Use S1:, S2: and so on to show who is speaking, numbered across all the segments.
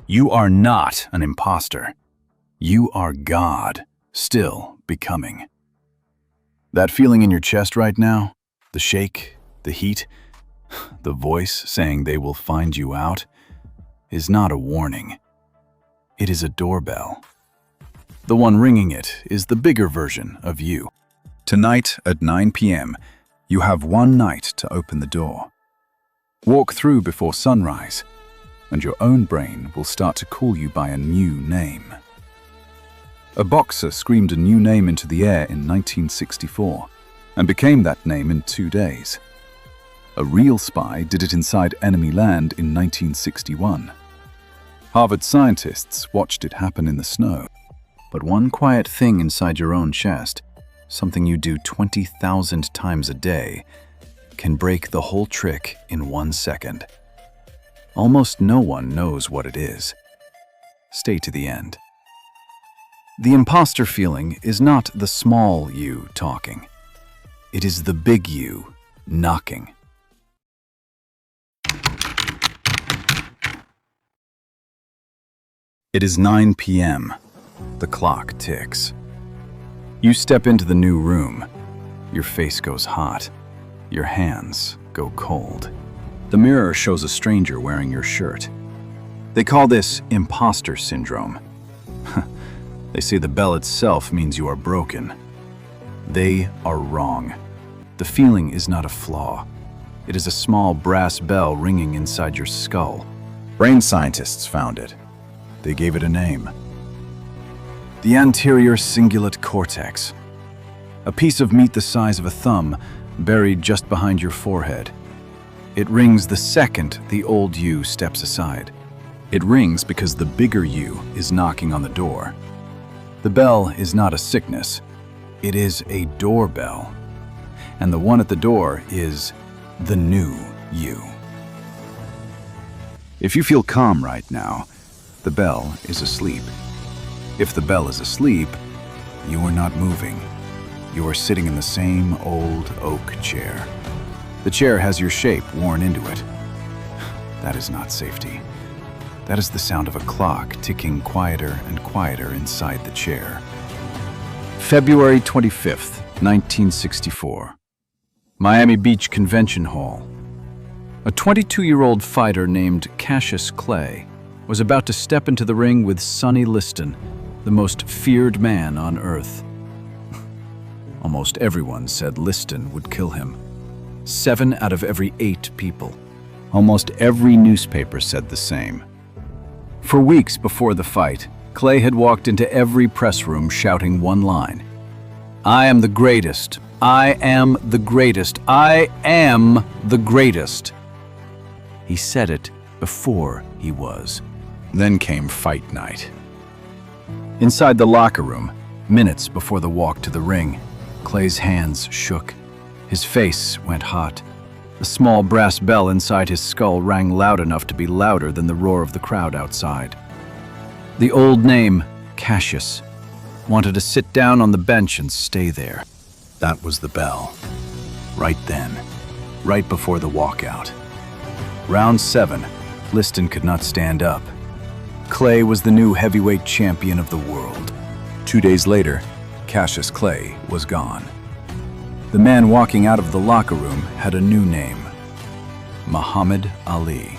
S1: You are not an imposter. You are God, still becoming. That feeling in your chest right now, the shake, the heat, the voice saying they will find you out, is not a warning. It is a doorbell. The one ringing it is the bigger version of you. Tonight at 9 p.m., you have one night to open the door. Walk through before sunrise, and your own brain will start to call you by a new name. A boxer screamed a new name into the air in 1964 and became that name in 2 days. A real spy did it inside enemy land in 1961. Harvard scientists watched it happen in the snow. But one quiet thing inside your own chest, something you do 20,000 times a day, can break the whole trick in 1 second. Almost no one knows what it is. Stay to the end. The imposter feeling is not the small you talking. It is the big you knocking. It is 9 p.m. The clock ticks. You step into the new room. Your face goes hot. Your hands go cold. The mirror shows a stranger wearing your shirt. They call this imposter syndrome. They say the bell itself means you are broken. They are wrong. The feeling is not a flaw. It is a small brass bell ringing inside your skull. Brain scientists found it. They gave it a name. The anterior cingulate cortex. A piece of meat the size of a thumb buried just behind your forehead. It rings the second the old you steps aside. It rings because the bigger you is knocking on the door. The bell is not a sickness. It is a doorbell. And the one at the door is the new you. If you feel calm right now, the bell is asleep. If the bell is asleep, you are not moving. You are sitting in the same old oak chair. The chair has your shape worn into it. That is not safety. That is the sound of a clock ticking quieter and quieter inside the chair. February 25th, 1964. Miami Beach Convention Hall. A 22-year-old fighter named Cassius Clay was about to step into the ring with Sonny Liston, the most feared man on Earth. Almost everyone said Liston would kill him. 7 out of every 8 people. Almost every newspaper said the same. For weeks before the fight, Clay had walked into every press room shouting one line. "I am the greatest. I am the greatest. I am the greatest." He said it before he was. Then came fight night. Inside the locker room, minutes before the walk to the ring, Clay's hands shook. His face went hot. The small brass bell inside his skull rang loud enough to be louder than the roar of the crowd outside. The old name, Cassius, wanted to sit down on the bench and stay there. That was the bell. Right then, right before the walkout. Round 7, Liston could not stand up. Clay was the new heavyweight champion of the world. 2 days later, Cassius Clay was gone. The man walking out of the locker room had a new name, Muhammad Ali.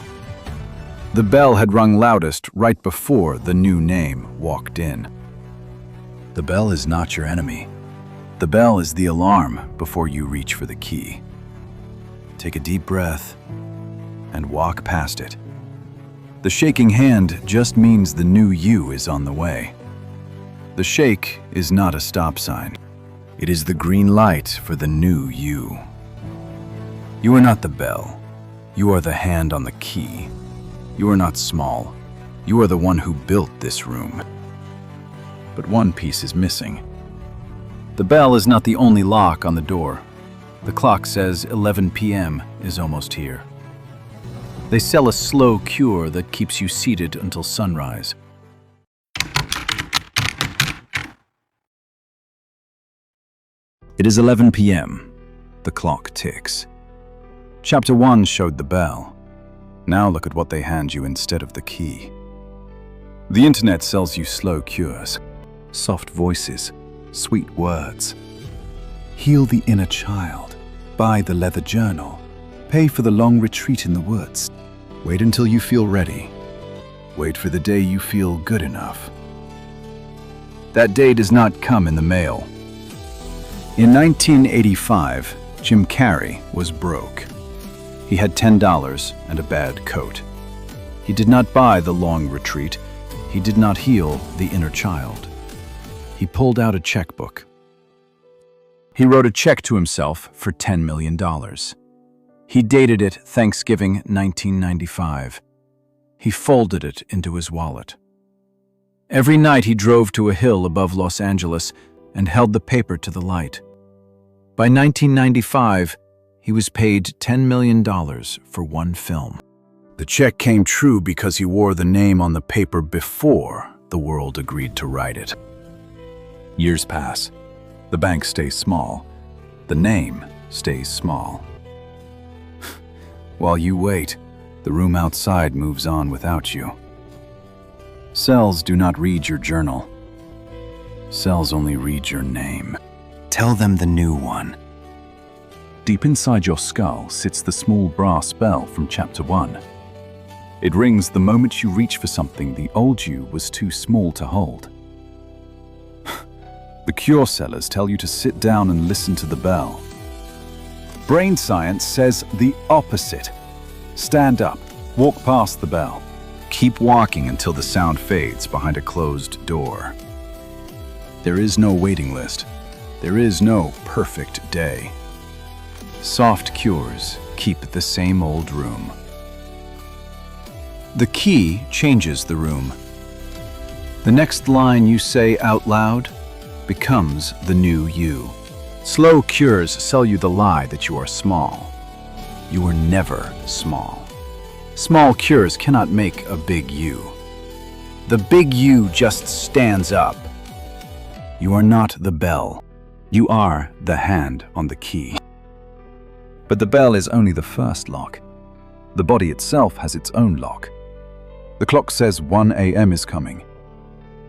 S1: The bell had rung loudest right before the new name walked in. The bell is not your enemy. The bell is the alarm before you reach for the key. Take a deep breath and walk past it. The shaking hand just means the new you is on the way. The shake is not a stop sign. It is the green light for the new you. You are not the bell. You are the hand on the key. You are not small. You are the one who built this room. But one piece is missing. The bell is not the only lock on the door. The clock says 11 p.m. is almost here. They sell a slow cure that keeps you seated until sunrise. It is 11 p.m. The clock ticks. Chapter 1 showed the bell. Now look at what they hand you instead of the key. The internet sells you slow cures, soft voices, sweet words. Heal the inner child. Buy the leather journal. Pay for the long retreat in the woods. Wait until you feel ready. Wait for the day you feel good enough. That day does not come in the mail. In 1985, Jim Carrey was broke. He had $10 and a bad coat. He did not buy the long retreat. He did not heal the inner child. He pulled out a checkbook. He wrote a check to himself for $10 million. He dated it Thanksgiving 1995. He folded it into his wallet. Every night he drove to a hill above Los Angeles and held the paper to the light. By 1995, he was paid $10 million for one film. The check came true because he wore the name on the paper before the world agreed to write it. Years pass. The bank stays small. The name stays small. While you wait, the room outside moves on without you. Cells do not read your journal. Cells only read your name. Tell them the new one. Deep inside your skull sits the small brass bell from Chapter 1. It rings the moment you reach for something the old you was too small to hold. The cure sellers tell you to sit down and listen to the bell. Brain science says the opposite. Stand up, walk past the bell. Keep walking until the sound fades behind a closed door. There is no waiting list. There is no perfect day. Soft cures keep the same old room. The key changes the room. The next line you say out loud becomes the new you. Slow cures sell you the lie that you are small. You are never small. Small cures cannot make a big you. The big you just stands up. You are not the bell. You are the hand on the key. But the bell is only the first lock. The body itself has its own lock. The clock says 1 a.m. is coming.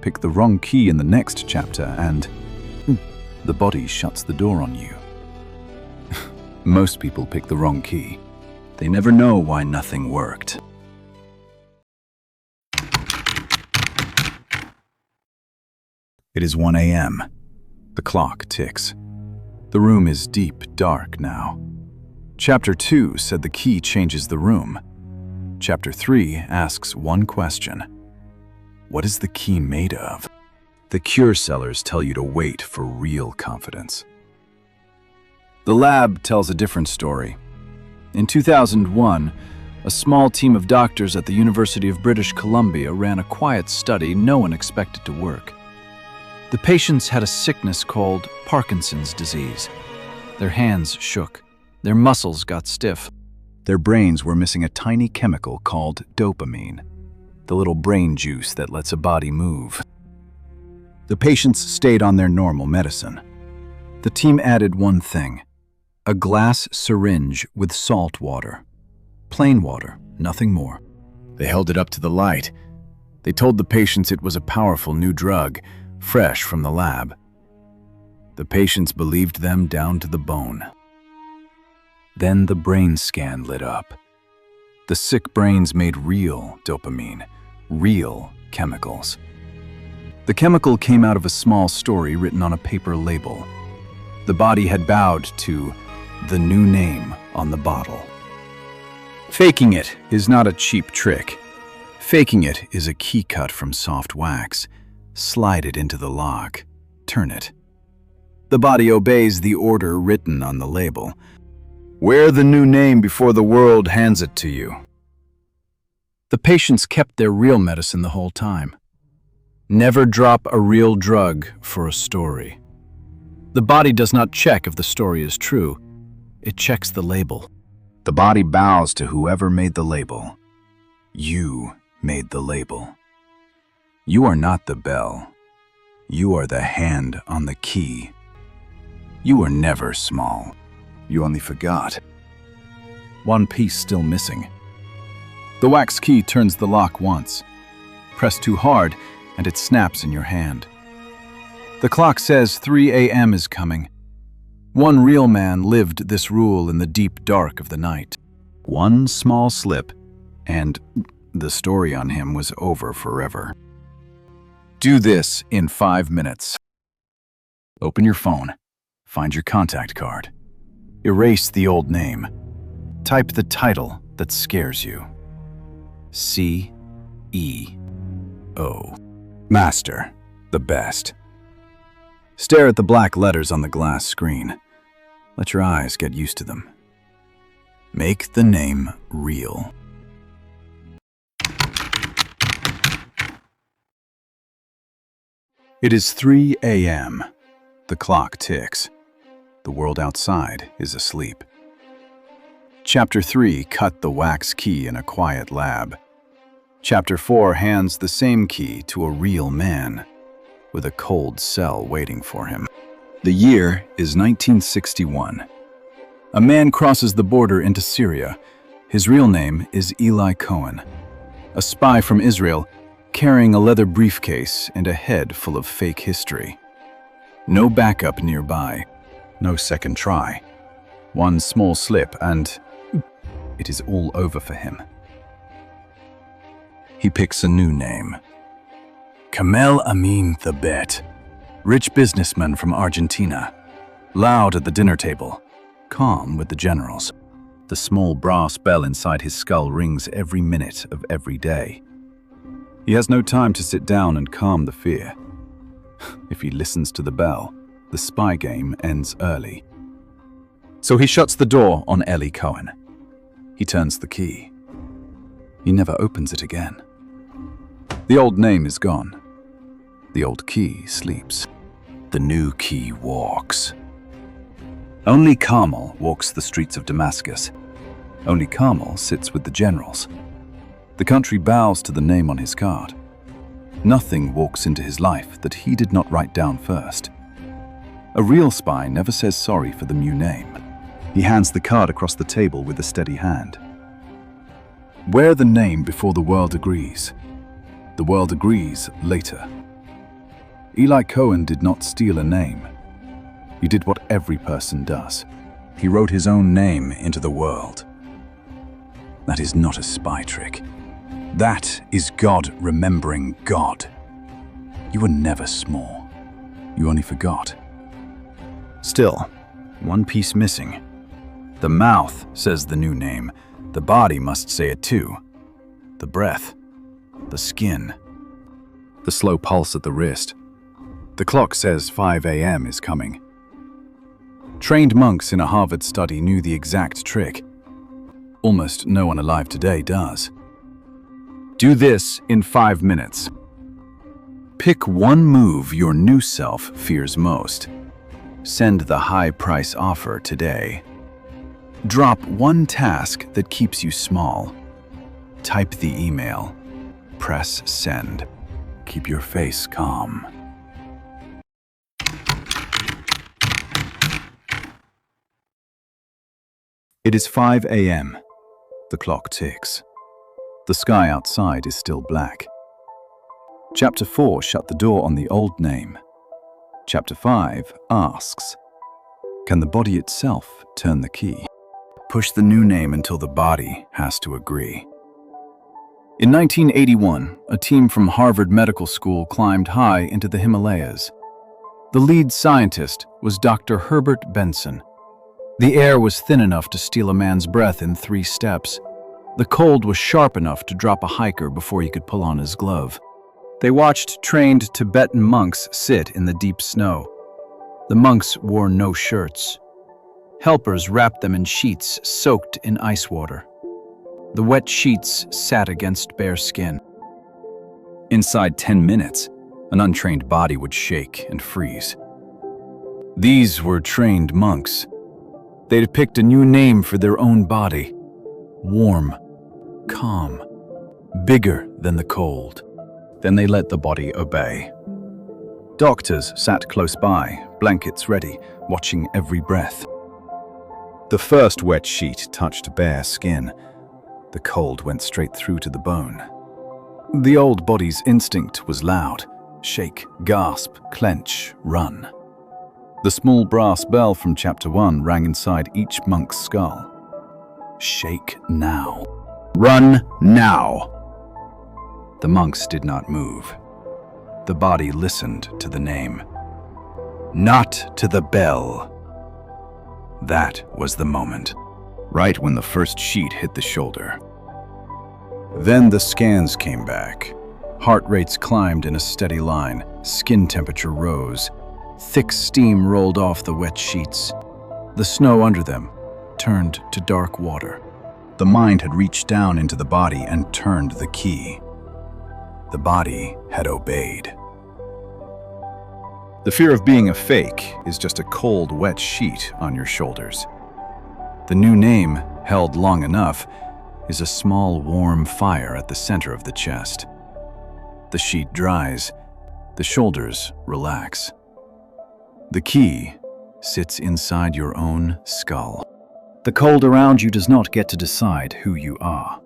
S1: Pick the wrong key in the next chapter and the body shuts the door on you. Most people pick the wrong key. They never know why nothing worked. It is 1 a.m. The clock ticks. The room is deep dark now. Chapter 2 said the key changes the room. Chapter 3 asks one question. What is the key made of? The cure sellers tell you to wait for real confidence. The lab tells a different story. In 2001, a small team of doctors at the University of British Columbia ran a quiet study no one expected to work. The patients had a sickness called Parkinson's disease. Their hands shook. Their muscles got stiff. Their brains were missing a tiny chemical called dopamine, the little brain juice that lets a body move. The patients stayed on their normal medicine. The team added one thing: a glass syringe with salt water. Plain water, nothing more. They held it up to the light. They told the patients it was a powerful new drug, fresh from the lab. The patients believed them down to the bone. Then the brain scan lit up. The sick brains made real dopamine, real chemicals. The chemical came out of a small story written on a paper label. The body had bowed to the new name on the bottle. Faking it is not a cheap trick. Faking it is a key cut from soft wax. Slide it into the lock. Turn it. The body obeys the order written on the label. Wear the new name before the world hands it to you. The patients kept their real medicine the whole time. Never drop a real drug for a story. The body does not check if the story is true. It checks the label. The body bows to whoever made the label. You made the label. You are not the bell. You are the hand on the key. You were never small. You only forgot. One piece still missing. The wax key turns the lock once. Press too hard, and it snaps in your hand. The clock says 3 a.m. is coming. One real man lived this rule in the deep dark of the night. One small slip, and the story on him was over forever. Do this in 5 minutes. Open your phone. Find your contact card. Erase the old name. Type the title that scares you. C-E-O. Master, the best. Stare at the black letters on the glass screen. Let your eyes get used to them. Make the name real. It is 3 a.m. The clock ticks. The world outside is asleep. Chapter 3 cut the wax key in a quiet lab. Chapter 4 hands the same key to a real man with a cold cell waiting for him. The year is 1961. A man crosses the border into Syria. His real name is Eli Cohen, a spy from Israel carrying a leather briefcase and a head full of fake history. No backup nearby, no second try. One small slip and it is all over for him. He picks a new name. Kamel Amin Thabet, rich businessman from Argentina. Loud at the dinner table, calm with the generals. The small brass bell inside his skull rings every minute of every day. He has no time to sit down and calm the fear. If he listens to the bell, the spy game ends early. So he shuts the door on Eli Cohen. He turns the key. He never opens it again. The old name is gone. The old key sleeps. The new key walks. Only Carmel walks the streets of Damascus. Only Carmel sits with the generals. The country bows to the name on his card. Nothing walks into his life that he did not write down first. A real spy never says sorry for the new name. He hands the card across the table with a steady hand. Wear the name before the world agrees. The world agrees later. Eli Cohen did not steal a name. He did what every person does. He wrote his own name into the world. That is not a spy trick. That is God remembering God. You were never small. You only forgot. Still, one piece missing. The mouth says the new name. The body must say it too. The breath. The skin. The slow pulse at the wrist. The clock says 5 a.m. is coming. Trained monks in a Harvard study knew the exact trick. Almost no one alive today does. Do this in 5 minutes. Pick one move your new self fears most. Send the high price offer today. Drop one task that keeps you small. Type the email. Press send. Keep your face calm. It is 5 a.m. The clock ticks. The sky outside is still black. Chapter 4 shut the door on the old name. Chapter 5 asks, can the body itself turn the key? Push the new name until the body has to agree. In 1981, a team from Harvard Medical School climbed high into the Himalayas. The lead scientist was Dr. Herbert Benson. The air was thin enough to steal a man's breath in 3 steps. The cold was sharp enough to drop a hiker before he could pull on his glove. They watched trained Tibetan monks sit in the deep snow. The monks wore no shirts. Helpers wrapped them in sheets soaked in ice water. The wet sheets sat against bare skin. Inside 10 minutes, an untrained body would shake and freeze. These were trained monks. They'd picked a new name for their own body. Warm, calm, bigger than the cold. Then they let the body obey. Doctors sat close by, blankets ready, watching every breath. The first wet sheet touched bare skin. The cold went straight through to the bone. The old body's instinct was loud. Shake, gasp, clench, run. The small brass bell from Chapter 1 rang inside each monk's skull. Shake now. Run now. The monks did not move. The body listened to the name. Not to the bell. That was the moment, right when the first sheet hit the shoulder. Then the scans came back. Heart rates climbed in a steady line. Skin temperature rose. Thick steam rolled off the wet sheets. The snow under them turned to dark water. The mind had reached down into the body and turned the key. The body had obeyed. The fear of being a fake is just a cold, wet sheet on your shoulders. The new name, held long enough, is a small, warm fire at the center of the chest. The sheet dries. The shoulders relax. The key sits inside your own skull. The cold around you does not get to decide who you are.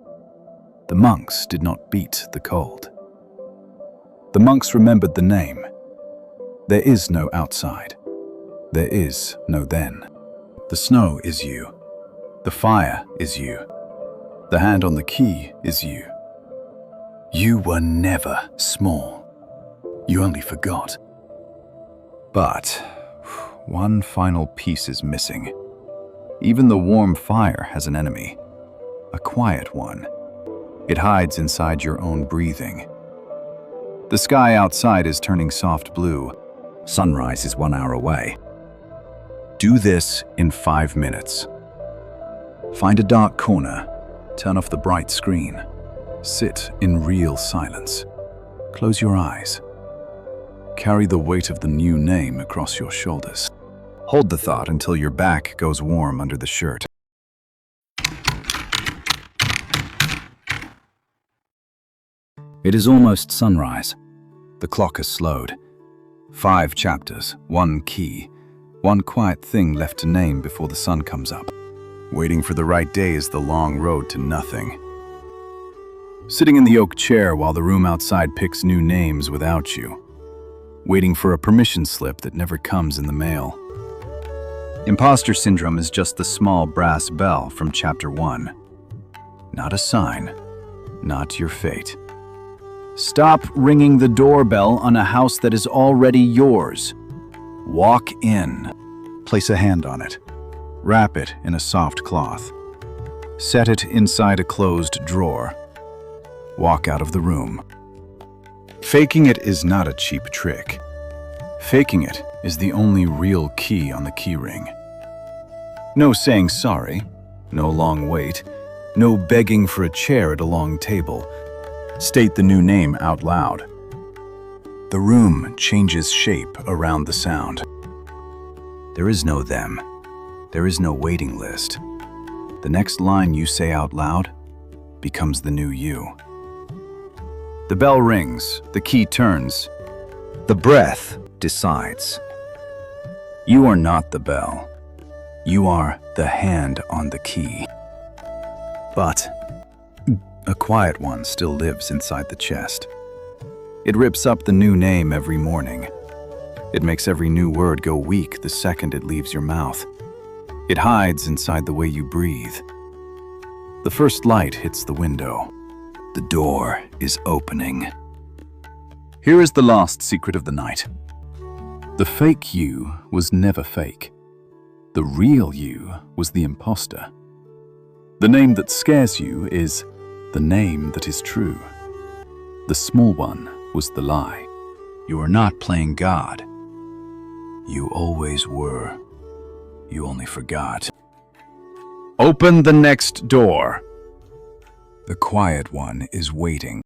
S1: The monks did not beat the cold. The monks remembered the name. There is no outside. There is no then. The snow is you. The fire is you. The hand on the key is you. You were never small. You only forgot. But one final piece is missing. Even the warm fire has an enemy. A quiet one. It hides inside your own breathing. The sky outside is turning soft blue. Sunrise is 1 hour away. Do this in 5 minutes. Find a dark corner. Turn off the bright screen. Sit in real silence. Close your eyes. Carry the weight of the new name across your shoulders. Hold the thought until your back goes warm under the shirt. It is almost sunrise. The clock has slowed. 5 chapters, 1 key, 1 quiet thing left to name before the sun comes up. Waiting for the right day is the long road to nothing. Sitting in the oak chair while the room outside picks new names without you. Waiting for a permission slip that never comes in the mail. Imposter syndrome is just the small brass bell from Chapter 1. Not a sign, not your fate. Stop ringing the doorbell on a house that is already yours. Walk in. Place a hand on it. Wrap it in a soft cloth. Set it inside a closed drawer. Walk out of the room. Faking it is not a cheap trick. Faking it is the only real key on the keyring. No saying sorry, no long wait, no begging for a chair at a long table. State the new name out loud. The room changes shape around the sound. There is no them. There is no waiting list. The next line you say out loud becomes the new you. The bell rings, the key turns. The breath decides. You are not the bell. You are the hand on the key. But a quiet one still lives inside the chest. It rips up the new name every morning. It makes every new word go weak the second it leaves your mouth. It hides inside the way you breathe. The first light hits the window. The door is opening. Here is the last secret of the night. The fake you was never fake. The real you was the imposter. The name that scares you is the name that is true. The small one was the lie. You are not playing God. You always were. You only forgot. Open the next door. The quiet one is waiting.